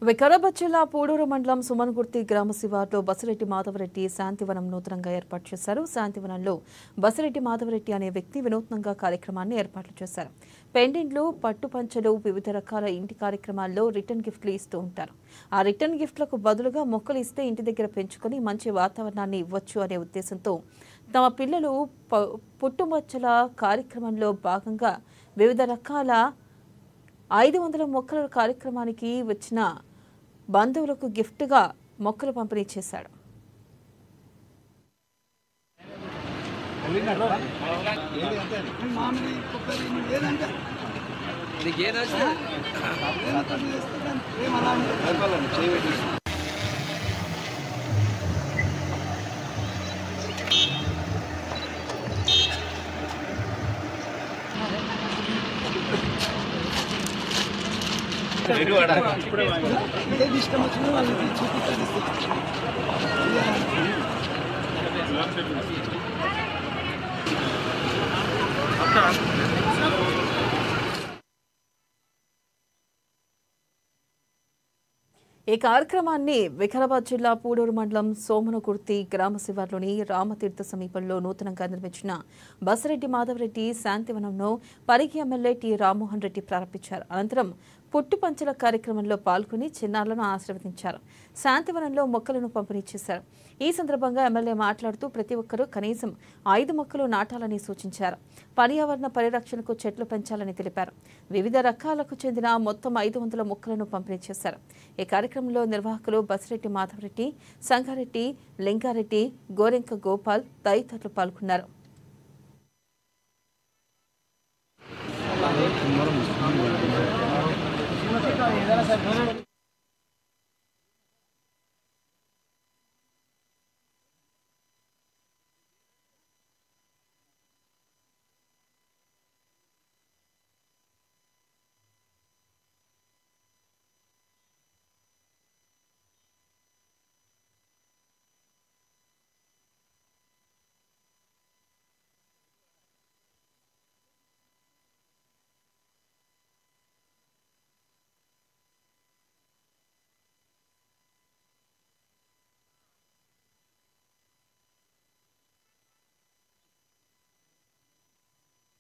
వికారాబాద్ జిల్లా పూడూరు మండలం సుమన్గుర్తి గ్రామ శివార్లో బసిరెడ్డి మాధవరెడ్డి శాంతివనం నూతనంగా ఏర్పాటు చేశారు. శాంతివనంలో బసిరెడ్డి మాధవరెడ్డి అనే వ్యక్తి వినూత్నంగా కార్యక్రమాన్ని ఏర్పాటు చేశారు. పెండెంట్లు, పట్టుపంచలు, వివిధ రకాల ఇంటి కార్యక్రమాల్లో రిటర్న్ గిఫ్ట్లు ఇస్తూ ఉంటారు. ఆ రిటర్న్ గిఫ్ట్లకు బదులుగా మొక్కలు ఇస్తే ఇంటి దగ్గర పెంచుకొని మంచి వాతావరణాన్ని ఇవ్వచ్చు అనే ఉద్దేశంతో తమ పిల్లలు పుట్టుమచ్చల కార్యక్రమంలో భాగంగా వివిధ రకాల 500 మొక్కల కార్యక్రమానికి వచ్చిన బంధువులకు గిఫ్ట్గా మొక్కలు పంపిణీ చేశాడు. ఈ కార్యక్రమాన్ని వికారాబాద్ జిల్లా పూడూరు మండలం సోమనకుర్తి గ్రామ శివార్లోని రామతీర్థ సమీపంలో నూతనంగా నిర్మించిన బసిరెడ్డి మాధవరెడ్డి శాంతివనంను పరిగి ఎమ్మెల్యే టి రామ్మోహన్ రెడ్డి ప్రారంభించారు. అనంతరం పుట్టుపంచల కార్యక్రమంలో పాల్గొని చిన్నారులను ఆశీర్వదించారు. శాంతివనంలో మొక్కలను పంపిణీ చేశారు. ఈ సందర్భంగా ఎమ్మెల్యే మాట్లాడుతూ ప్రతి ఒక్కరూ కనీసం 5 మొక్కలు నాటాలని సూచించారు. పర్యావరణ పరిరక్షణకు చెట్లు పెంచాలని తెలిపారు. వివిధ రకాలకు చెందిన మొత్తం 500 మొక్కలను పంపిణీ చేశారు. ఈ కార్యక్రమంలో నిర్వాహకులు బసిరెడ్డి మాధవరెడ్డి, సంగారెడ్డి, లింగారెడ్డి, గోరెంక గోపాల్ తదితరులు పాల్గొన్నారు.